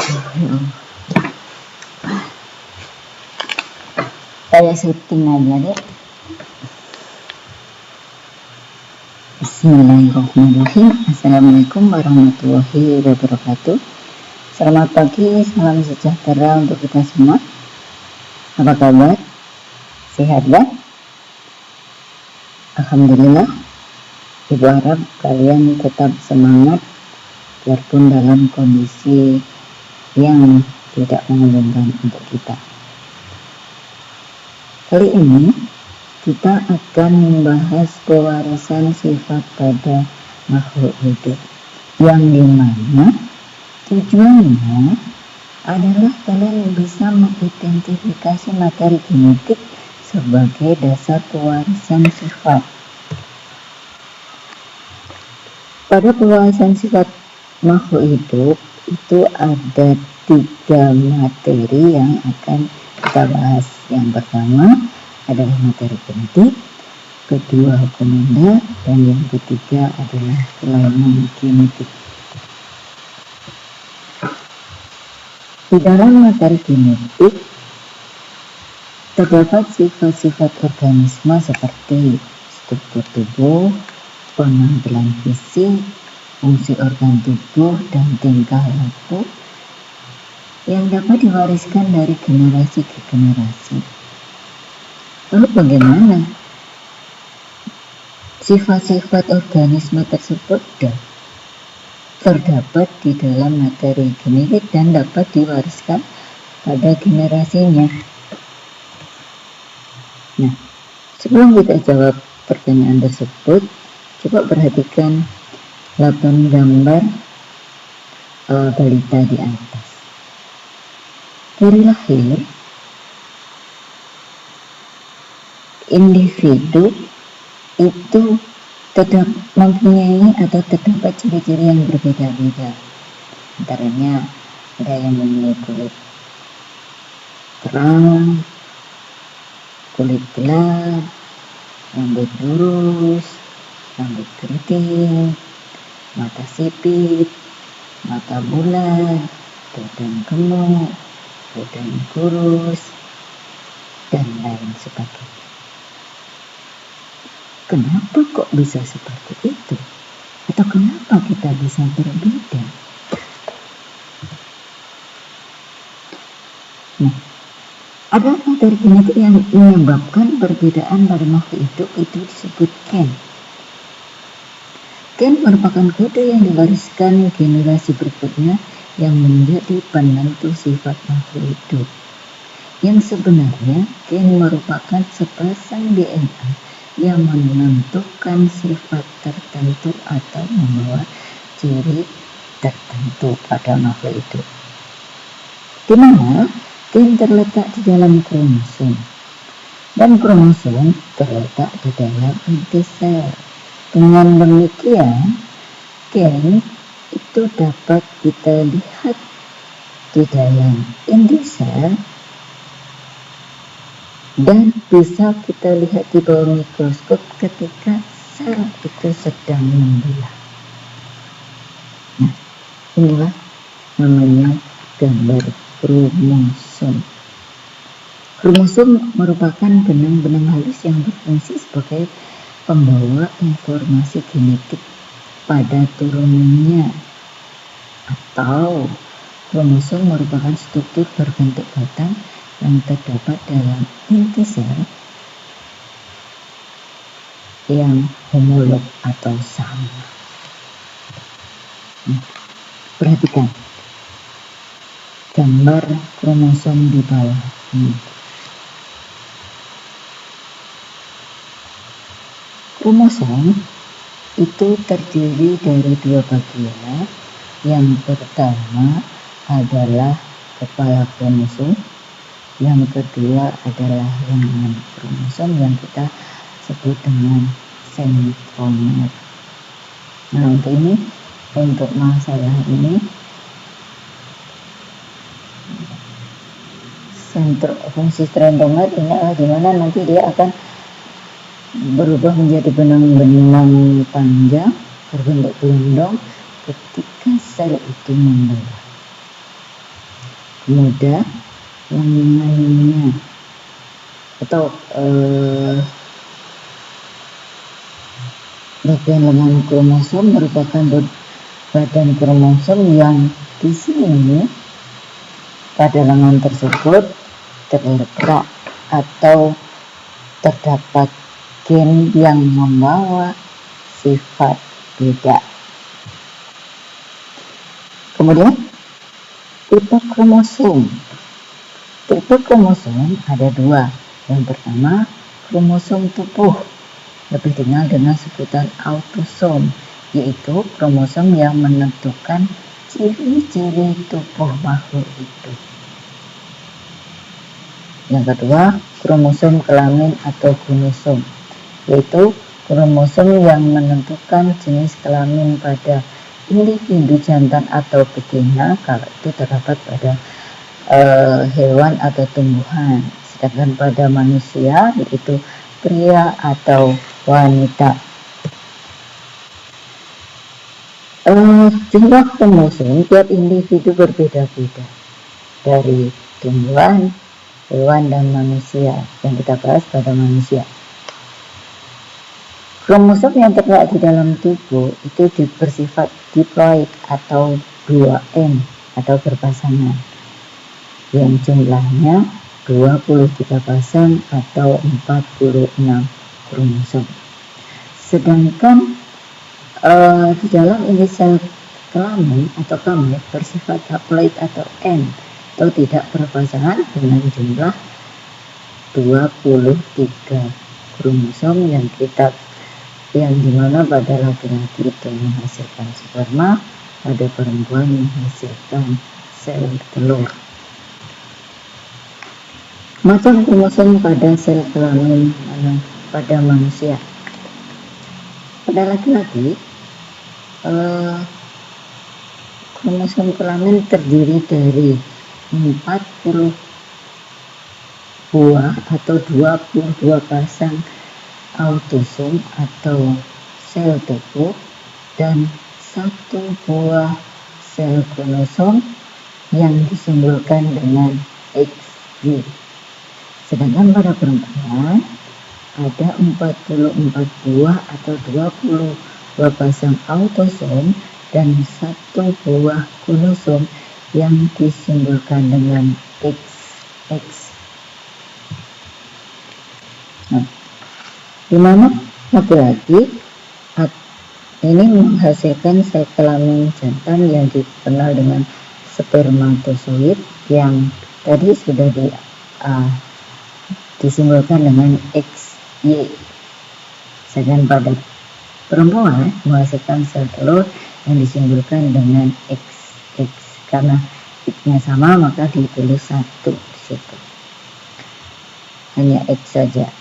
Saya setting aja deh. Bismillahirrahmanirrahim. Assalamualaikum warahmatullahi wabarakatuh. Selamat pagi, salam sejahtera untuk kita semua. Apa kabar? Sehat ya? Alhamdulillah. Ibu harap kalian tetap semangat biarpun dalam kondisi yang tidak menguntungkan untuk kita. Kali ini kita akan membahas pewarisan sifat pada makhluk hidup, yang dimana tujuannya adalah kalian bisa mengidentifikasi materi genetik sebagai dasar pewarisan sifat. Pada pewarisan sifat makhluk hidup itu ada 3 materi yang akan kita bahas. Yang pertama adalah materi genetik, kedua hukum benda, dan yang ketiga adalah kelainan genetik. Di dalam materi genetik terdapat sifat-sifat organisme seperti struktur tubuh, penampilan fisik, fungsi organ tubuh, dan tingkah laku yang dapat diwariskan dari generasi ke generasi. Lalu bagaimana sifat-sifat organisme tersebut terdapat di dalam materi genetik dan dapat diwariskan pada generasinya? Nah, sebelum kita jawab pertanyaan tersebut, coba perhatikan 8 gambar balita di atas. Dari lahir, individu itu mempunyai atau terdapat ciri-ciri yang berbeda-beda. Antaranya ada yang mempunyai kulit terang, kulit gelap, rambut lurus, rambut keriting, mata sipit, mata bulat, badan gemuk, badan kurus, dan lain sebagainya. Kenapa kok bisa seperti itu? Atau kenapa kita bisa berbeda? Nah, ada materi genetik yang menyebabkan perbedaan pada makhluk hidup, itu disebut gen. Gen merupakan kode yang diwariskan generasi berikutnya yang menjadi penentu sifat makhluk hidup. Yang sebenarnya gen merupakan sepasang DNA yang menentukan sifat tertentu atau membawa ciri tertentu pada makhluk hidup. Di mana gen terletak di dalam kromosom dan kromosom terletak di dalam inti sel. Dengan demikian, gen itu dapat kita lihat di dalam inti sel dan bisa kita lihat di bawah mikroskop ketika sel itu sedang membelah. Nah, inilah namanya gambar kromosom. Kromosom merupakan benang-benang halus yang berfungsi sebagai pembawa informasi genetik pada turunannya, atau kromosom merupakan struktur berbentuk batang yang terdapat dalam inti sel yang homolog atau sama. Perhatikan gambar kromosom di bawah ini. Kromosom itu terdiri dari 2 bagian. Yang pertama adalah kepala kromosom, yang kedua adalah lengan kromosom yang kita sebut dengan sentromer. Nah, untuk masalah ini, fungsi sentromer ini adalah dimana nanti dia akan berubah menjadi benang-benang panjang berbentuk gelondong ketika sel itu membelah. muda yang lainnya, atau bagian lengan kromosom merupakan badan kromosom yang di sini pada lengan tersebut terletak atau terdapat gen yang membawa sifat beda. Kemudian tipe kromosom. Tipe kromosom ada dua. Yang pertama, kromosom tubuh, lebih dikenal dengan sebutan autosom, yaitu kromosom yang menentukan ciri-ciri tubuh makhluk hidup. Yang kedua, kromosom kelamin atau gonosom, yaitu kromosom yang menentukan jenis kelamin pada individu jantan atau betina kalau itu terdapat pada hewan atau tumbuhan. Sedangkan pada manusia yaitu pria atau wanita. Jumlah kromosom tiap individu berbeda-beda, dari tumbuhan, hewan, dan manusia. Yang kita bahas pada manusia. Kromosom yang terdapat di dalam tubuh itu bersifat diploid atau 2N atau berpasangan, yang jumlahnya 23 pasang atau 46 kromosom. Sedangkan di dalam ini sel kelamin atau gamet bersifat haploid atau N atau tidak berpasangan dengan jumlah 23 kromosom yang dimana pada laki-laki itu menghasilkan sperma, pada perempuan menghasilkan sel telur. Macam kromosom pada sel kelamin pada manusia. Pada laki-laki, kromosom kelamin terdiri dari 40 buah atau 22 pasang autosom atau sel tubuh dan 1 buah sel kromosom yang disimbolkan dengan XY. Sedangkan pada perempuan ada 44 buah atau 22 pasang autosom dan 1 buah kromosom yang disimbolkan dengan XX. Nah, di mana laki-laki ini menghasilkan sel kelamin jantan yang dikenal dengan spermatozoid yang tadi sudah disimbolkan dengan XY. Sedangkan pada perempuan menghasilkan sel telur yang disimbolkan dengan XX. Karena X-nya sama maka ditulis 1 di situ. Hanya X saja.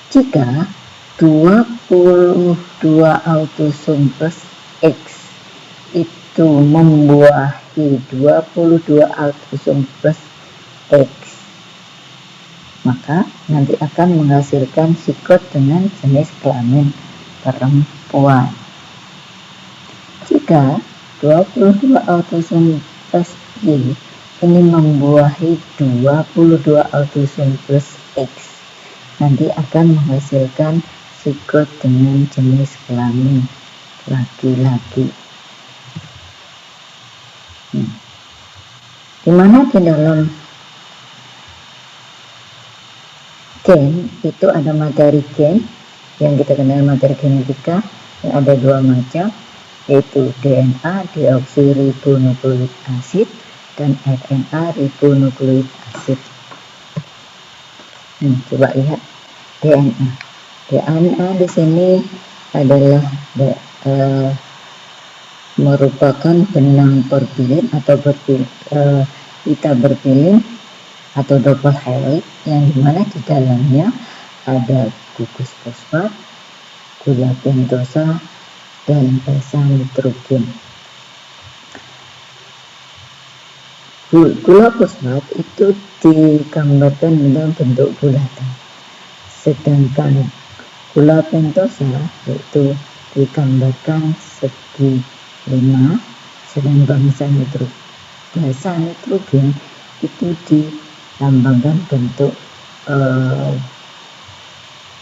Jika 22 autosom plus X itu membuahi 22 autosom plus X, maka nanti akan menghasilkan sigot dengan jenis kelamin perempuan. Jika 22 autosom plus Y ini membuahi 22 autosom plus X, nanti akan menghasilkan sigot dengan jenis kelamin laki-laki. Dimana di dalam gen itu ada materi gen yang kita kenal materi genetika yang ada 2 macam, yaitu DNA deoksiribonukleik asid dan RNA ribonukleik asid. Coba lihat DNA. DNA di sini adalah merupakan benang berpilin atau pita berpilin atau double helix yang dimana di dalamnya ada gugus fosfat, gula pentosa, dan basa nitrogen. Gula fosfat itu digambarkan dalam bentuk bulatan, sedangkan gula pentosa itu digambarkan segi 5, sedangkan basa nitrogen itu dilambangkan bentuk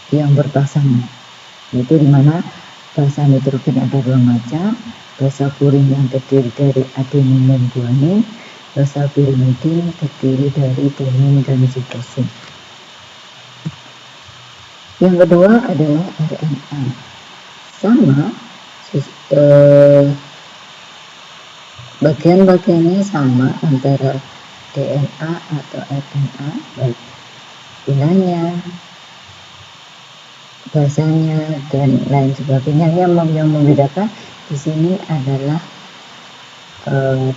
yang berpasangan, yaitu dimana basa nitrogen ada dua macam, basa purin yang terdiri dari adenin dan guanin, basa pirimidin terdiri dari timin dan sitosin. Yang kedua adalah RNA, sama bagian-bagiannya sama antara DNA atau RNA, baik gunanya, bahasanya dan lain sebagainya. Yang membedakan di sini adalah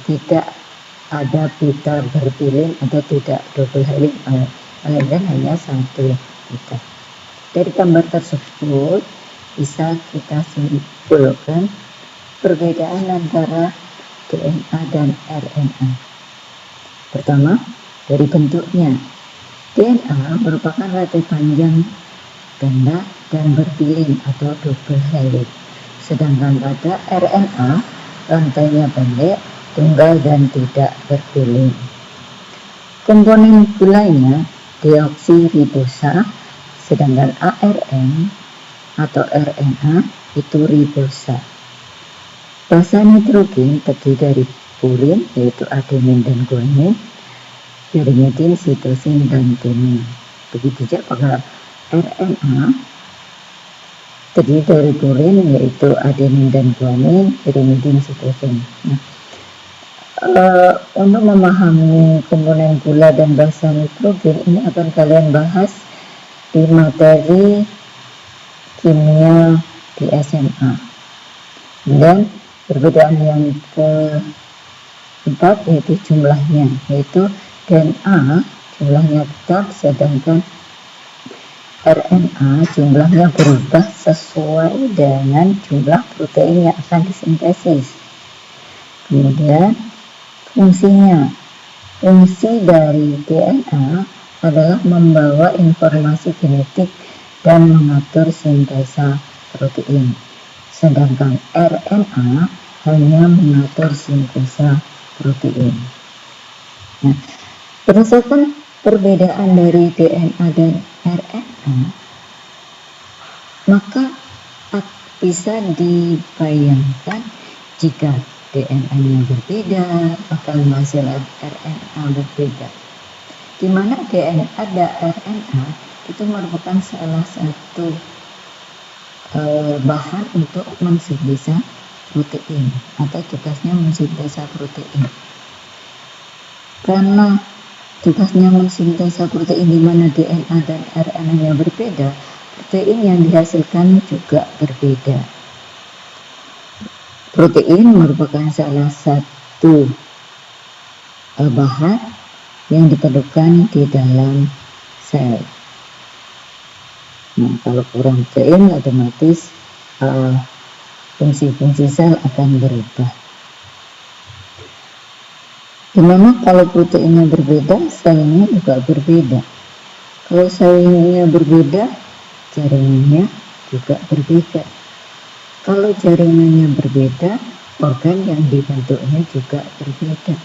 tidak ada beta berpilin atau tidak double helix, melainkan hanya satu beta. Dari gambar tersebut bisa kita simpulkan perbedaan antara DNA dan RNA. Pertama, dari bentuknya. DNA merupakan rantai panjang ganda dan berpilin atau double helix. Sedangkan pada RNA rantainya pendek, tunggal dan tidak berpilin. Komponen gulanya deoksiribosa, sedangkan ARN atau RNA itu ribosa. Basa nitrogen terdiri dari purin, yaitu adenin dan guanin, pirimidin, sitosin, dan timin. Begitu juga pada RNA terdiri dari purin, yaitu adenin dan guanin, pirimidin, sitosin. Untuk memahami komponen gula dan basa nitrogen ini akan kalian bahas di materi kimia di SMA. Dan perbedaan yang keempat yaitu jumlahnya, yaitu DNA jumlahnya tetap, sedangkan RNA jumlahnya berubah sesuai dengan jumlah protein yang akan disintesis. Kemudian fungsinya, fungsi dari DNA adalah membawa informasi genetik dan mengatur sintesa protein, sedangkan RNA hanya mengatur sintesa protein. Nah, berdasarkan perbedaan dari DNA dan RNA, maka bisa dibayangkan jika DNA-nya berbeda, maka hasil RNA berbeda. Di mana DNA dan RNA itu merupakan salah satu bahan untuk mensintesa protein, atau tugasnya mensintesa protein. Karena tugasnya mensintesa protein di mana DNA dan RNA-nya berbeda, protein yang dihasilkan juga berbeda. Protein merupakan salah satu bahan yang diperlukan di dalam sel. Nah, kalau kurang protein, otomatis fungsi-fungsi sel akan berubah. Dimana kalau proteinnya berbeda, selnya juga berbeda. Kalau selnya berbeda, jaringannya juga berbeda. Kalau jaringannya berbeda, organ yang dibentuknya juga berbeda.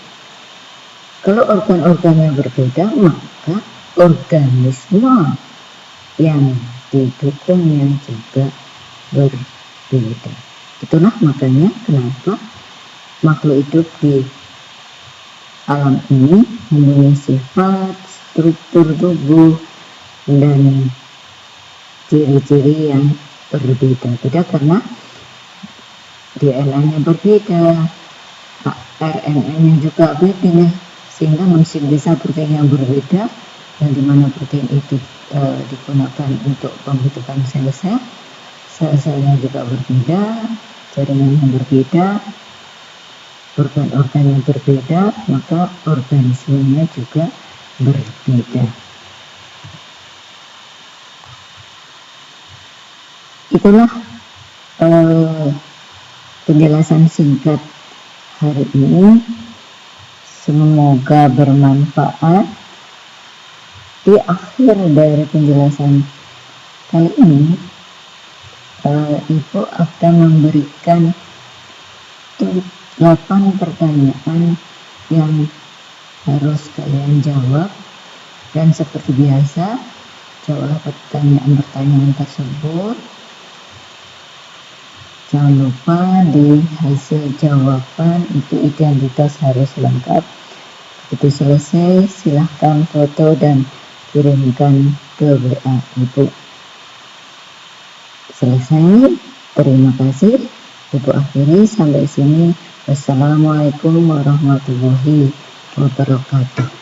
Kalau organ-organnya berbeda, maka organisme yang didukungnya juga berbeda. Itulah makanya kenapa makhluk hidup di alam ini mempunyai sifat, struktur tubuh, dan ciri-ciri yang berbeda-beda karena DNA-nya berbeda, RNA-nya juga berbeda, sehingga mensintesa protein yang berbeda, dan dimana protein itu digunakan untuk pembentukan sel-sel, sel-selnya juga berbeda, jaringannya berbeda, organ-organ yang berbeda, maka organismenya juga berbeda. Itulah penjelasan singkat hari ini. Semoga bermanfaat. Di akhir dari penjelasan kali ini, Ibu akan memberikan 8 pertanyaan yang harus kalian jawab, dan seperti biasa jawablah pertanyaan-pertanyaan tersebut. Jangan lupa di hasil jawaban itu identitas harus lengkap. Begitu selesai, silahkan foto dan kirimkan ke WA Ibu. Selesai, terima kasih. Ibu akhiri sampai sini. Wassalamualaikum warahmatullahi wabarakatuh.